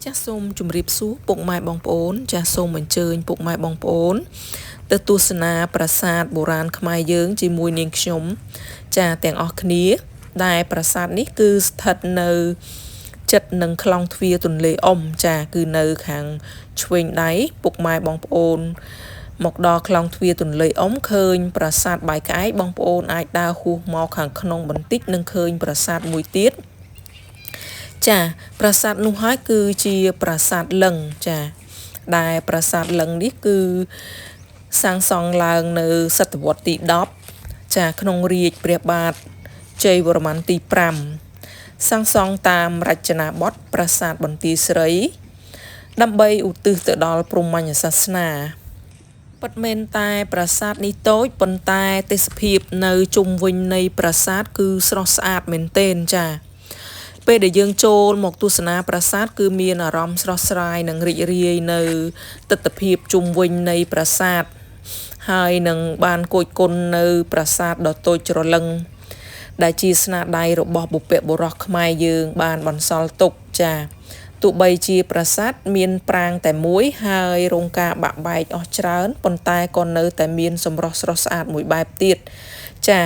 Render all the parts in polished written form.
ចាស់សូមជម្រាបសួរពុកម៉ែបងប្អូនចាស់សូមអញ្ជើញពុកម៉ែបងប្អូនទៅទស្សនាប្រាសាទបុរាណខ្មែរយើងជាមួយនាងខ្ញុំចាទាំងអស់គ្នាដែលប្រាសាទនេះគឺស្ថិតនៅជិតនឹងខ្លងទ្វារទន្លេអ៊ុំចាគឺនៅខាងឆ្វេងដៃពុកម៉ែបងប្អូនមកដល់ខ្លងទ្វារទន្លេអ៊ុំឃើញប្រាសាទបាយក្អែកបងប្អូនអាចដើរហួសមកខាងក្នុងបន្តិចនឹងឃើញប្រាសាទមួយទៀតចាប្រាសាទនោះហើយគឺជាប្រាសាទលឹងចាដែលប្រាសាទលឹងនេះគឺសាងសង់ឡើងនៅសតវត្សទី10ចាក្នុងរាជ្យព្រះបាទជ័យវរ្ម័នទី5សាងសង់តាមរចនាបថប្រាសាទបន្ទាយស្រីដើម្បីឧទ្ទិសទៅដល់ព្រហ្មញ្ញសាសនាពិតមែនតែប្រាសាទនេះតូចប៉ុន្តែទេសភាពនៅជុំវិញនៃប្រាសាទគឺស្រស់ស្អាតមែនទែនចាពេលដែលយើងចូលមកទស្សនាប្រាសាទគឺមានអារម្មណ៍ស្រស់ស្រាយនិងរីករាយនៅទិដ្ឋភាពជុំវិញនៃប្រាសាទហើយនឹងបានគយគន់នៅប្រាសាទដ៏តូចច្រឡឹងដែលជាស្នាដៃរបស់បុព្វបុរសខ្មែរយើងបានបន្សល់ទុកចាទោះបីជាប្រាសាទមានប្រាង្គតែមួយហើយរោងការបាក់បែកអស់ច្រើនប៉ុន្តែក៏នៅតែមានសម្រស់ស្រស់ស្អាតមួយបែបទៀតចា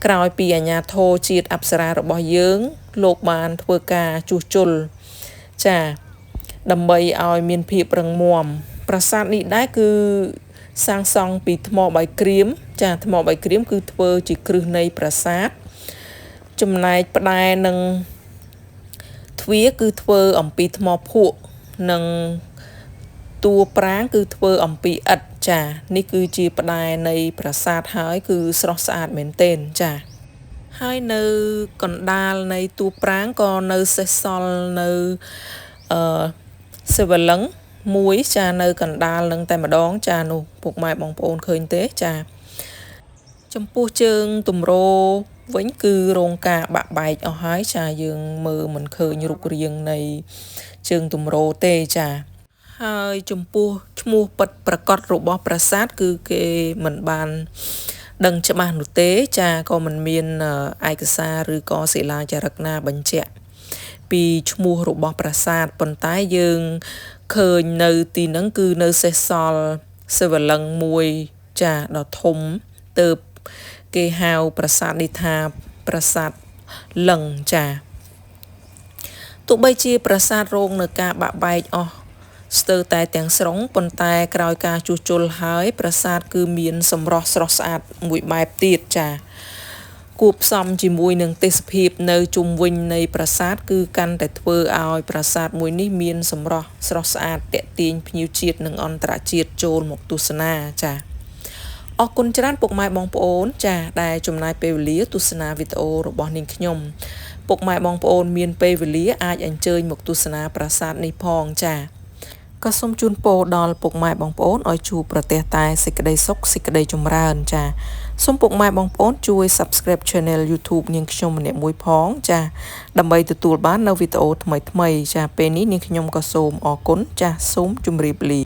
ក្រោយពីអាជ្ញាធរជាតិអប្សរារបស់យើងលោកបានធ្វើការជួសជុលចាដើម្បីឲ្យមានភាពរឹងមាំប្រាសាទនេះដែរគឺសាងសង់ពីថ្មបាយក្រៀមចាថ្មបាយក្រៀមគឺធ្វើជាគ្រឹះនៃប្រាសាទចំណែកផ្តែរនិងទ្វារគឺធ្វើអំពីថ្មភក់និងតួប្រាង្គគឺធ្វើអំពីឥដ្ឋចានេះគឺជាផ្តែរនៃប្រាសាទហើយគឺស្រស់ស្អាតមែនទែនចាហើយនៅកណ្ដាលនៃតួប្រាង្គក៏នៅសេសសល់នៅសិវលឹង្គមួយចានៅកណ្ដាលនឹងតែម្ដងចានោះពុកម៉ែបងប្អូនឃើញទេចាចំពោះជើងទម្រវិញគឺរោងការបាក់បែកអស់ហើយចាយើងមើលមិនឃើញរូបរាងនៃជើងទម្រទេចាហើយចំពោះឈ្មោះពិតប្រាកដរបស់ប្រាសាទគឺគេមិនបានដឹងច្បាស់នោះទេចាក៏មិនមានឯកសារឬក៏សិលាចារឹកណាបញ្ជាក់ពីឈ្មោះរបស់ប្រាសាទប៉ុន្តែយើងឃើញនៅទីហ្នឹងគឺនៅសេសសល់សិវលឹង្គមួយចាដ៏ធំទៅគេហៅប្រាសាទនេះថាប្រាសាទលឹង្គចាទោះបីជាប្រាសាទរងនៅការបាក់បែកអស់ស្ទើរតែទាំងស្រុងប៉ុន្តែក្រោយការជួសជុលហើយប្រាសាទគឺមានសម្រស់ស្រស់ស្អាតមួយបែបទៀតចាគួបផ្សំជាមួយនឹងទេសភាពនៅជុំវិញនៃប្រាសាទគឺកាន់តែធ្វើឲ្យប្រាសាទមួយនេះមានសម្រស់ស្រស់ស្អាតទាក់ទាញភ្ញៀវជាតិនិងអន្តរជាតិចូលមកទស្សនាចាអរគុណច្រើនពុកម៉ែបងប្អូនចាដែលចំណាយពេលវេលាទស្សនាវីដេអូរបស់នាងខ្ញុំពុកម៉ែបងប្អូនមានពេលវេលាអាចអញ្ជើញមកទស្សនាប្រាសាទនេះផងចាក៏សូមជូនពរដល់ពុកម៉ែបងប្អូនឲ្យជួបប្រទះតែសេចក្តីសុខសេចក្តីចម្រើនចាសូមពុកម៉ែបងប្អូនជួយ Subscribe Channel YouTube នាងខ្ញុំម្នាក់មួយផងចាដើម្បីទទួលបាននូវវីដេអូថ្មីៗចាពេលនេះនាងខ្ញុំក៏សូមអរគុណចាសូមជម្រាបលា